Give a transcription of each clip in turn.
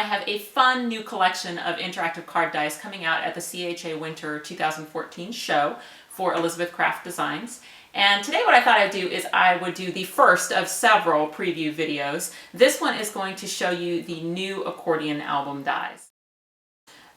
have a fun new collection of interactive card dies coming out at the CHA Winter 2014 show for Elizabeth Craft Designs. And today what I thought I'd do is I would do the first of several preview videos. This one is going to show you the new accordion album dies.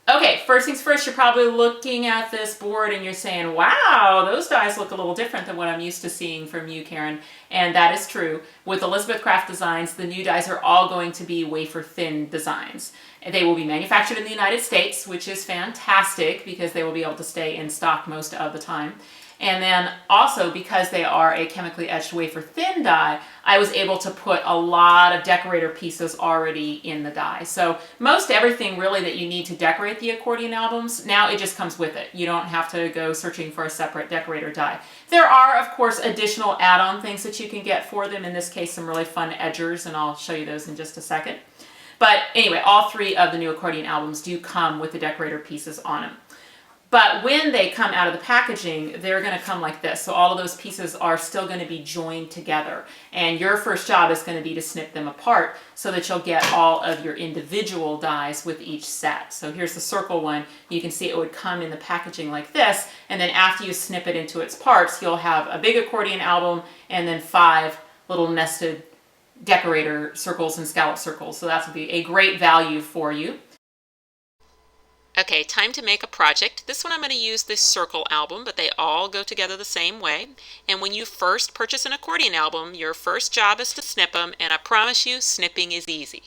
Okay, first things first, you're probably looking at this board and you're saying, wow, those dies look a little different than what I'm used to seeing from you, Karen. And that is true. With Elizabeth Craft Designs, the new dies are all going to be wafer-thin designs. And they will be manufactured in the United States, which is fantastic because they will be able to stay in stock most of the time. And then also, because they are a chemically etched wafer-thin die, I was able to put a lot of decorator pieces already in the die. So most everything really that you need to decorate the accordion albums, now it just comes with it. You don't have to go searching for a separate decorator die. There are, of course, additional add-on things that you can get for them. In this case, some really fun edgers, and I'll show you those in just a second. But anyway, all three of the new accordion albums do come with the decorator pieces on them. But when they come out of the packaging, they're going to come like this. So all of those pieces are still going to be joined together. And your first job is going to be to snip them apart so that you'll get all of your individual dies with each set. So here's the circle one. You can see it would come in the packaging like this. And then after you snip it into its parts, you'll have a big accordion album and then 5 little nested decorator circles and scallop circles. So that's would be a great value for you. Okay, time to make a project. This one I'm going to use this circle album, but they all go together the same way. And when you first purchase an accordion album, your first job is to snip them, and I promise you, snipping is easy.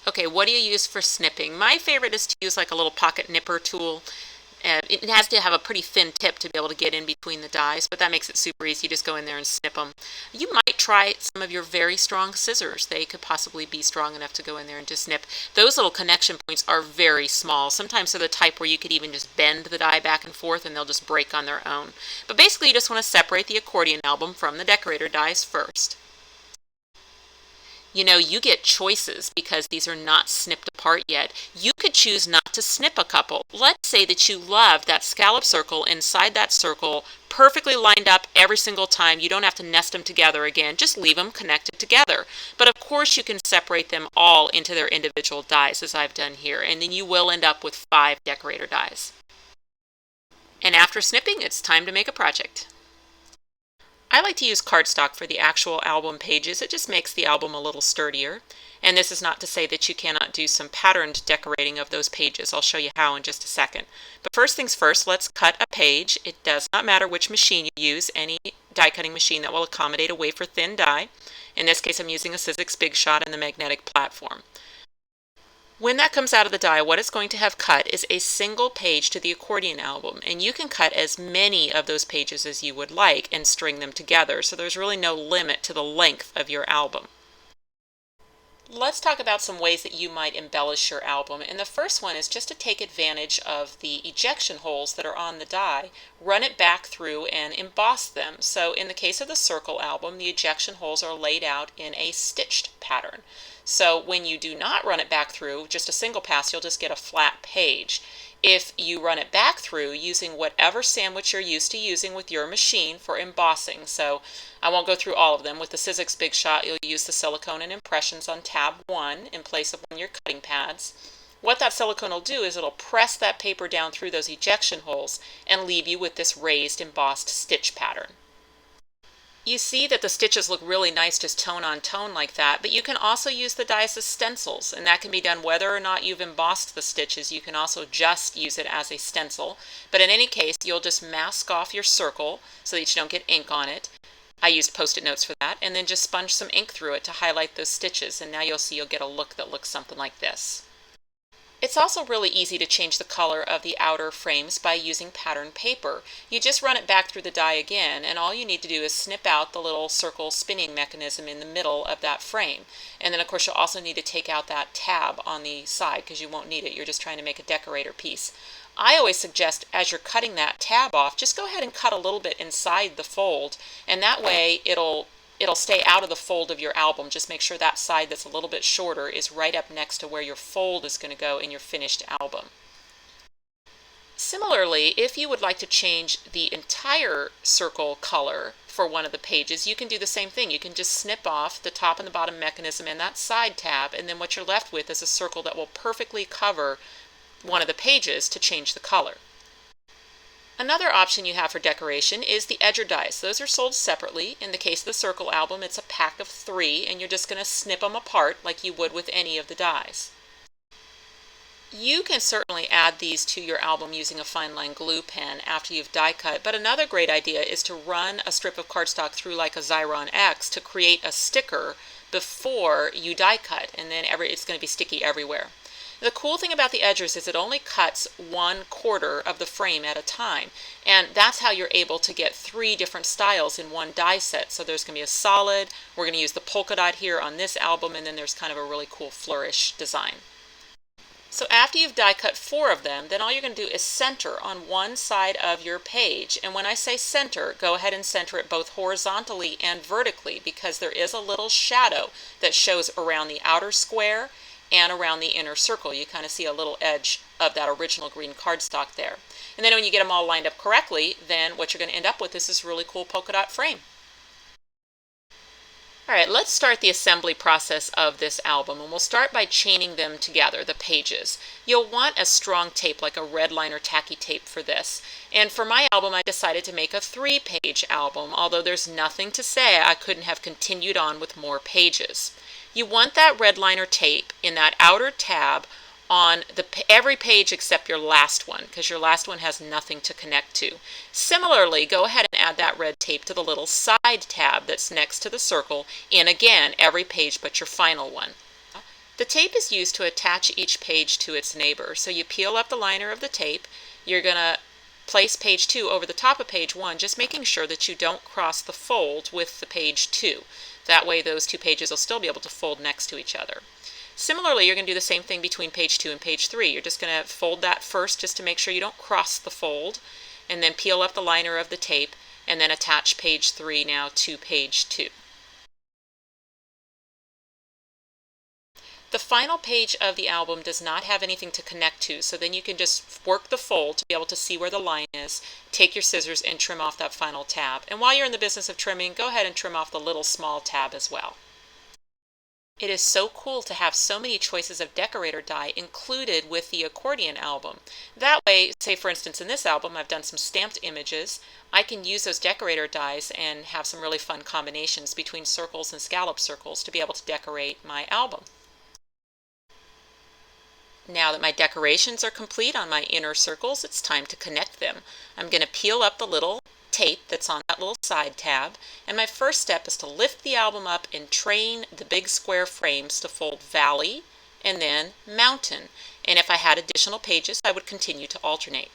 Okay, what do you use for snipping? My favorite is to use like a little pocket nipper tool. It has to have a pretty thin tip to be able to get in between the dies, but that makes it super easy. You just go in there and snip them. You might try some of your very strong scissors. They could possibly be strong enough to go in there and just snip. Those little connection points are very small. Sometimes they're the type where you could even just bend the die back and forth and they'll just break on their own. But basically you just want to separate the accordion album from the decorator dies first. You know, you get choices because these are not snipped apart yet. You could choose not to snip a couple. Let's say that you love that scallop circle inside that circle, perfectly lined up every single time. You don't have to nest them together again. Just leave them connected together. But of course you can separate them all into their individual dies as I've done here. And then you will end up with 5 decorator dies. And after snipping, it's time to make a project. I like to use cardstock for the actual album pages. It just makes the album a little sturdier. And this is not to say that you cannot do some patterned decorating of those pages. I'll show you how in just a second. But first things first, let's cut a page. It does not matter which machine you use, any die cutting machine that will accommodate a wafer thin die. In this case, I'm using a Sizzix Big Shot and the magnetic platform. When that comes out of the die, what it's going to have cut is a single page to the accordion album, and you can cut as many of those pages as you would like and string them together, so there's really no limit to the length of your album. Let's talk about some ways that you might embellish your album, and the first one is just to take advantage of the ejection holes that are on the die, run it back through and emboss them. So in the case of the circle album, the ejection holes are laid out in a stitched pattern. So when you do not run it back through, just a single pass, you'll just get a flat page. If you run it back through using whatever sandwich you're used to using with your machine for embossing, so I won't go through all of them. With the Sizzix Big Shot, you'll use the silicone and impressions on tab 1 in place of one of your cutting pads. What that silicone will do is it'll press that paper down through those ejection holes and leave you with this raised embossed stitch pattern. You see that the stitches look really nice just tone on tone like that, but you can also use the dies as stencils, and that can be done whether or not you've embossed the stitches. You can also just use it as a stencil, but in any case you'll just mask off your circle so that you don't get ink on it. I used Post-it notes for that, and then just sponge some ink through it to highlight those stitches, and now you'll see you'll get a look that looks something like this. It's also really easy to change the color of the outer frames by using pattern paper. You just run it back through the die again, and all you need to do is snip out the little circle spinning mechanism in the middle of that frame. And then of course you'll also need to take out that tab on the side because you won't need it. You're just trying to make a decorator piece. I always suggest as you're cutting that tab off, just go ahead and cut a little bit inside the fold, and that way it'll stay out of the fold of your album. Just make sure that side that's a little bit shorter is right up next to where your fold is going to go in your finished album. Similarly, if you would like to change the entire circle color for one of the pages, you can do the same thing. You can just snip off the top and the bottom mechanism and that side tab, and then what you're left with is a circle that will perfectly cover one of the pages to change the color. Another option you have for decoration is the edger dies. Those are sold separately. In the case of the circle album, it's a pack of 3, and you're just going to snip them apart like you would with any of the dies. You can certainly add these to your album using a fine line glue pen after you've die cut, but another great idea is to run a strip of cardstock through like a Xyron X to create a sticker before you die cut, and then it's going to be sticky everywhere. The cool thing about the edgers is it only cuts 1/4 of the frame at a time, and that's how you're able to get 3 different styles in one die set. So there's going to be a solid, we're going to use the polka dot here on this album, and then there's kind of a really cool flourish design. So after you've die cut 4 of them, then all you're going to do is center on one side of your page. And when I say center, go ahead and center it both horizontally and vertically, because there is a little shadow that shows around the outer square and around the inner circle. You kind of see a little edge of that original green cardstock there. And then when you get them all lined up correctly, then what you're going to end up with is this really cool polka dot frame. Alright, let's start the assembly process of this album, and we'll start by chaining them together, the pages. You'll want a strong tape, like a red line or tacky tape for this. And for my album, I decided to make a 3-page album, although there's nothing to say I couldn't have continued on with more pages. You want that red liner tape in that outer tab on every page except your last one, because your last one has nothing to connect to. Similarly, go ahead and add that red tape to the little side tab that's next to the circle in, again, every page but your final one. The tape is used to attach each page to its neighbor. So you peel up the liner of the tape, you're going to place page 2 over the top of page 1, just making sure that you don't cross the fold with the page 2. That way those 2 pages will still be able to fold next to each other. Similarly, you're going to do the same thing between page 2 and page 3. You're just going to fold that first just to make sure you don't cross the fold, and then peel up the liner of the tape, and then attach page 3 now to page 2. The final page of the album does not have anything to connect to, so then you can just work the fold to be able to see where the line is, take your scissors and trim off that final tab. And while you're in the business of trimming, go ahead and trim off the little small tab as well. It is so cool to have so many choices of decorator die included with the accordion album. That way, say for instance in this album I've done some stamped images, I can use those decorator dies and have some really fun combinations between circles and scallop circles to be able to decorate my album. Now that my decorations are complete on my inner circles, it's time to connect them. I'm going to peel up the little tape that's on that little side tab, and my first step is to lift the album up and train the big square frames to fold valley and then mountain. And if I had additional pages, I would continue to alternate.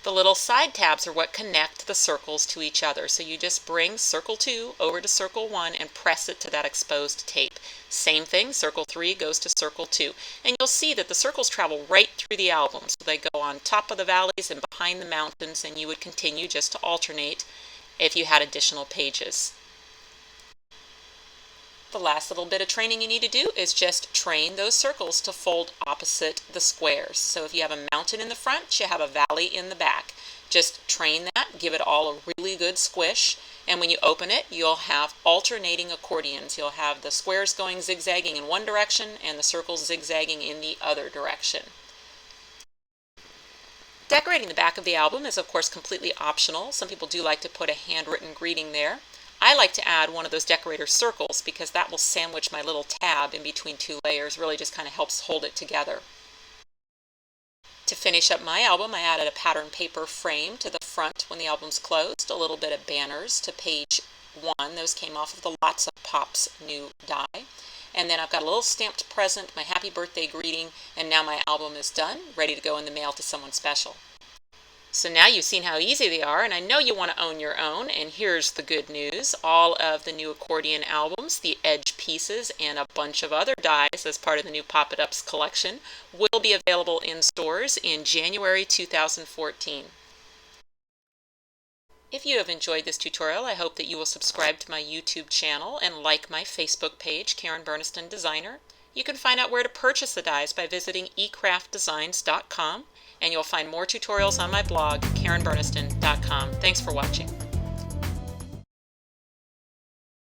The little side tabs are what connect the circles to each other. So you just bring circle 2 over to circle 1 and press it to that exposed tape. Same thing, circle 3 goes to circle 2. And you'll see that the circles travel right through the album. So they go on top of the valleys and behind the mountains, and you would continue just to alternate if you had additional pages. The last little bit of training you need to do is just train those circles to fold opposite the squares. So if you have a mountain in the front, you have a valley in the back. Just train that, give it all a really good squish, and when you open it, you'll have alternating accordions. You'll have the squares going zigzagging in one direction and the circles zigzagging in the other direction. Decorating the back of the album is of course completely optional. Some people do like to put a handwritten greeting there. I like to add one of those decorator circles because that will sandwich my little tab in between 2 layers, really just kind of helps hold it together. To finish up my album, I added a pattern paper frame to the front when the album's closed, a little bit of banners to page 1. Those came off of the Lots of Pops new die. And then I've got a little stamped present, my happy birthday greeting, and now my album is done, ready to go in the mail to someone special. So now you've seen how easy they are, and I know you want to own your own, and here's the good news. All of the new accordion albums, the edge pieces, and a bunch of other dies as part of the new Pop It Ups collection will be available in stores in January 2014. If you have enjoyed this tutorial, I hope that you will subscribe to my YouTube channel and like my Facebook page, Karen Burniston Designer. You can find out where to purchase the dies by visiting ecraftdesigns.com. And you'll find more tutorials on my blog, karenburniston.com. Thanks for watching.